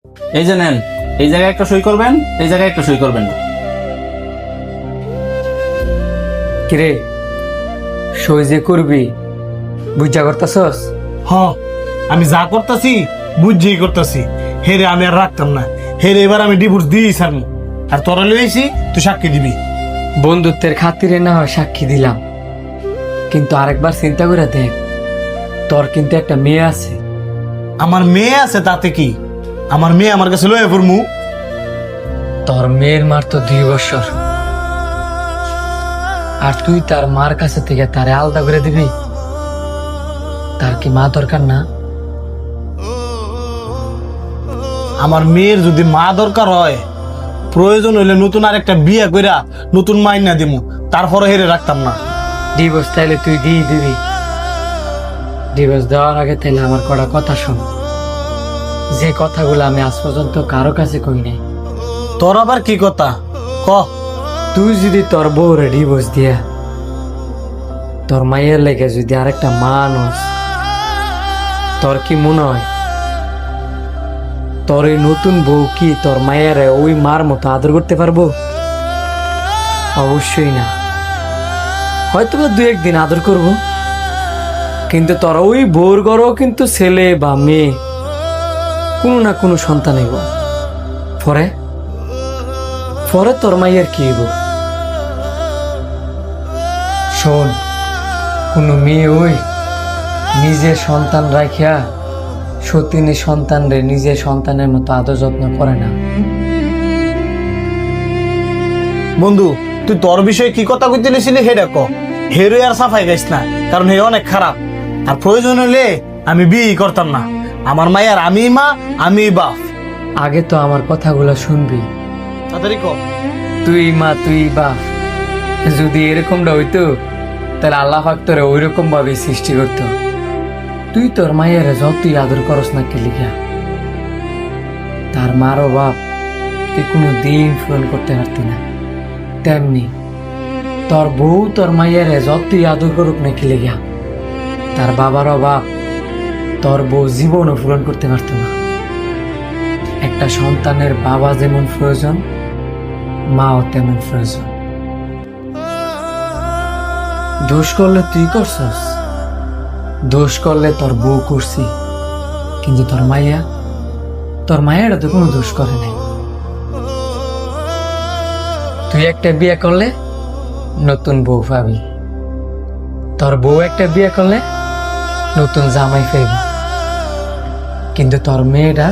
এই যে নেন, এই জায়গায় একটা সই করবেন, এই জায়গায় একটা সই করবেন। কিরে সই যে করবি বুঝা করতেছস? হ, আমি যা করতেছি বুঝছেই করতেছি। হেরে আমি আর রাখতাম না, হেরে এবার আমি ডিভোর্স দিয়েই ছাড়বো। আর তোরা লইছি তুই সাক্ষী দিবি। বন্ধুত্বের খাতিরে না হয় সাক্ষী দিলাম, কিন্তু আরেকবার চিন্তা করে দেখ, তোর কিন্তু একটা মেয়ে আছে। আমার মেয়ে আছে তাতে কি? আমার মেয়ে আমার কাছে লয়ে পড়মু। তোর মেয়ের মার তো 2 বছর, আর তুই তার মার কাছে থেকে তারে আলাদা করে দিবি? তার কি মা দরকার না? আমার মেয়ের যদি মা দরকার হয়, প্রয়োজন হইলে নতুন আরেকটা বিয়ে কইরা নতুন মাইনা দিমু, তারপরে হেরে রাখতাম না। ডিভোর্স তাইলে তুই দিয়ে দিবি? ডিভোর্স দেওয়ার আগে তাইলে আমার কটা কথা শোন, যে কথাগুলো আমি আজ পর্যন্ত কারো কাছে কই নাই। তোর আবার কি কথা ক? তুই যদি তোর বউরে ডিভোর্স দিয়া তোর মায়ের লেগে যদি আরেকটা মানুষ, তোর কি মনে হয় তোর এই নতুন বউ কি তোর মায়ের ওই মার মতো আদর করতে পারবো? অবশ্যই না। হয়তো বা 2-1 দিন আদর করব, কিন্তু তোর ওই বউর ঘরেও কিন্তু ছেলে বা মেয়ে কোনো না কোনো সন্তান হইব। পরে পরে তোর মাইয়ের কি হইব? শোন, কোনো মেয়ে ওই নিজের সন্তান রাখিয়া সতীনের সন্তান রে নিজের সন্তানের মতো আদর যত্ন করে না। বন্ধু, তুই তোর বিষয়ে কি কথা কইতে নিছিলি হেডা ক। হেরো আর সাফাই গাইস না, কারণ হে অনেক খারাপ। আর প্রয়োজন হলে আমি বিয়ে করতাম না। আমার মায়ের আমি মা, আমি বাপ। আগে তো আমার কথাগুলো শুনবি। তাড়াতাড়ি ক। তুই মা তুই বাপ, যদি এরকমটা হইতো তাহলে আল্লাহ পাক তোরে ওই রকম ভাবে সৃষ্টি করতো। তুই তোর মায়ের যতই আদর করস না কে লিখা, তার মারও বাপ তুই কোনো দিন পূরণ করতে পারতি না। তেমনি তোর বউ তোর মায়ের যতই আদর করুক না কি লিখা, তার বাবারও বাপ তোর বউ জীবনও পূরণ করতে পারতো না। একটা সন্তানের বাবা যেমন প্রয়োজন, মাও তেমন প্রয়োজন। দোষ করলে তুই করছস, দোষ করলে তোর বউ করছি, কিন্তু তোর মায়েরা তো কোনো দোষ করে নাই। তুই একটা বিয়ে করলে নতুন বউ পাবি, তোর বউ একটা বিয়ে করলে নতুন জামাই পাইব, কিন্তু তোর মেয়েটা